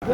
I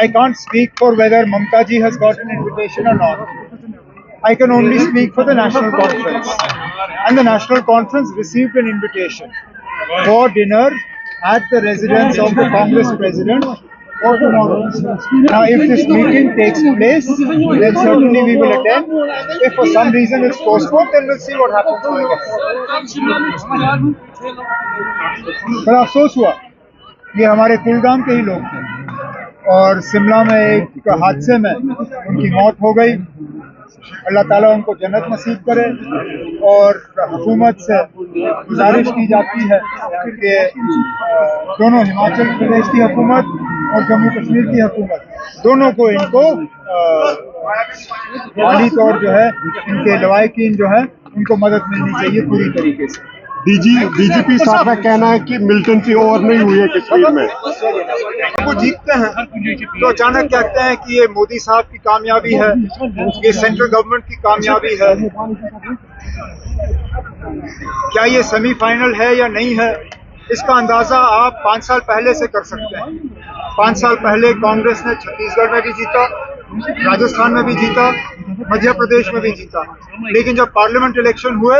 can't speak for whether Mamta ji has got an invitation or not. I can only speak for the National Conference. And the National Conference received an invitation for dinner at the residence of the Congress President for tomorrow. Now, if this meeting takes place, then certainly we will attend. If for some reason it's postponed, then we'll see what happens. बड़ा अफसोस हुआ, ये हमारे कुलगाम के ही लोग थे और शिमला में एक हादसे में उनकी मौत हो गई। अल्लाह ताला उनको जन्नत नसीब करे और हुकूमत से गुजारिश की जाती है कि दोनों हिमाचल प्रदेश की हुकूमत और जम्मू कश्मीर की हुकूमत दोनों को इनको माली तौर जो है इनके लवाहिकीन जो है उनको मदद मिलनी चाहिए पूरी तरीके से। डीजीपी साहब का कहना है कि मिलिटेंसी ओवर नहीं हुई है कश्मीर में। वो जीतते हैं तो अचानक कहते हैं कि ये मोदी साहब की कामयाबी है, ये सेंट्रल गवर्नमेंट की कामयाबी है। क्या ये सेमीफाइनल है या नहीं है, इसका अंदाजा आप 5 साल पहले से कर सकते हैं। 5 साल पहले कांग्रेस ने छत्तीसगढ़ में भी जीता, राजस्थान में भी जीता, मध्य प्रदेश में भी जीता, लेकिन जब पार्लियामेंट इलेक्शन हुए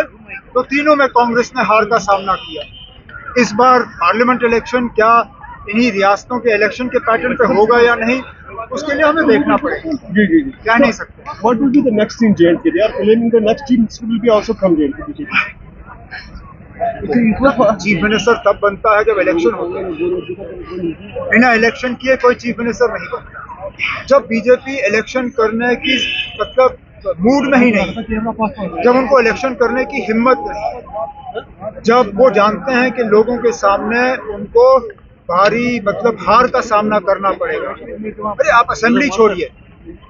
तो तीनों में कांग्रेस ने हार का सामना किया। इस बार पार्लियामेंट इलेक्शन क्या इन्हीं रियासतों के इलेक्शन के पैटर्न पे होगा या नहीं, उसके लिए हमें देखना पड़ेगा। जी कह नहीं सकते। What will be the next in JNK? They are claiming the next team will be also from JNK. Chief minister तब बनता है जब इलेक्शन होता है, बिना इलेक्शन किए कोई चीफ मिनिस्टर नहीं बनता। जब बीजेपी इलेक्शन करने की मतलब मूड में ही नहीं, जब उनको इलेक्शन करने की हिम्मत नहीं, जब वो जानते हैं कि लोगों के सामने उनको भारी मतलब हार का सामना करना पड़ेगा। अरे आप असेंबली छोड़िए,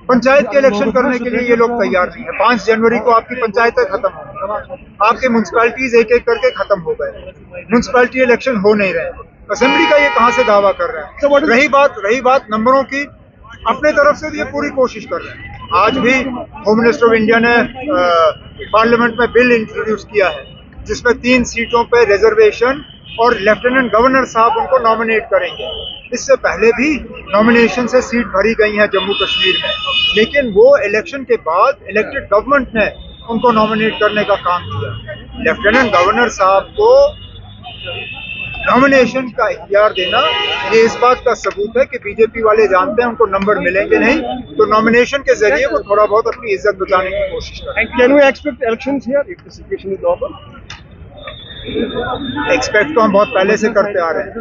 पंचायत के इलेक्शन करने के लिए ये लोग तैयार नहीं है। 5 जनवरी को आपकी पंचायतें खत्म हो गई, आपके म्यूनसिपैलिटीज एक एक करके खत्म हो गए, म्यूनसिपैलिटी इलेक्शन हो नहीं रहे, असेंबली का ये कहाँ से दावा कर रहे हैं। रही बात नंबरों की, अपने तरफ से ये पूरी कोशिश कर रहे हैं। आज भी होम मिनिस्टर ऑफ इंडिया ने पार्लियामेंट में बिल इंट्रोड्यूस किया है जिसमें 3 सीटों पे रिजर्वेशन और लेफ्टिनेंट गवर्नर साहब उनको नॉमिनेट करेंगे। इससे पहले भी नॉमिनेशन से सीट भरी गई हैं जम्मू कश्मीर में, लेकिन वो इलेक्शन के बाद इलेक्टेड गवर्नमेंट ने उनको नॉमिनेट करने का काम किया। लेफ्टिनेंट गवर्नर साहब को नॉमिनेशन का इख्तियार देना ये इस बात का सबूत है कि बीजेपी वाले जानते हैं उनको नंबर मिलेंगे नहीं, तो नॉमिनेशन के जरिए वो थोड़ा बहुत अपनी इज्जत बचाने की कोशिश करें। Can we expect elections here if the situation is normal? Expect तो हम बहुत पहले से करते आ रहे हैं।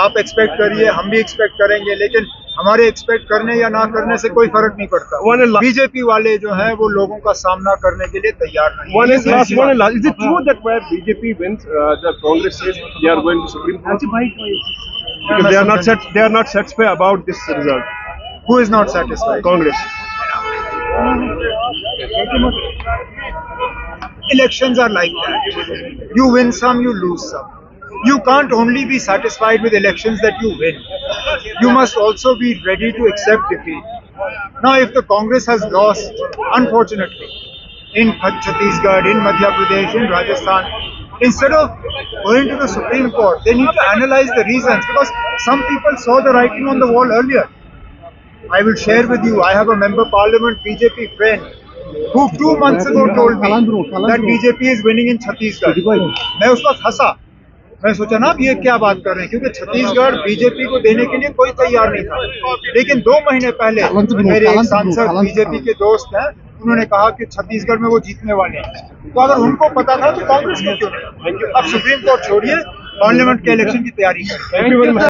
आप एक्सपेक्ट करिए, हम भी एक्सपेक्ट करेंगे, लेकिन हमारे एक्सपेक्ट करने या ना करने से कोई फर्क नहीं पड़ता। बीजेपी वाले जो हैं वो लोगों का सामना करने के लिए तैयार नहीं है। Is it true that where BJP wins, the Congress says they are going to Supreme Court? Because they are not satisfied about this result. Who is not satisfied? Congress. Elections are like that. You win some, you lose some. You can't only be satisfied with elections that you win. You must also be ready to accept defeat. Now, if the Congress has lost, unfortunately, in Chhattisgarh, in Madhya Pradesh, in Rajasthan, instead of going to the Supreme Court, they need to analyze the reasons, because some people saw the writing on the wall earlier. I will share with you, I have a member parliament BJP friend who 2 months ago told me that BJP is winning in Chhattisgarh. मैं उस वक्त हंसा, मैं सोचा ना ये क्या बात कर रहे हैं, क्योंकि छत्तीसगढ़ बीजेपी को देने के लिए कोई तैयार नहीं था। लेकिन 2 महीने पहले मेरे एक सांसद बीजेपी के दोस्त हैं, उन्होंने कहा कि छत्तीसगढ़ में वो जीतने वाले हैं। तो अगर उनको पता था तो कांग्रेस को क्यों नहीं? अब सुप्रीम कोर्ट छोड़िए, पार्लियामेंट के इलेक्शन की तैयारी करें। Thank you very much.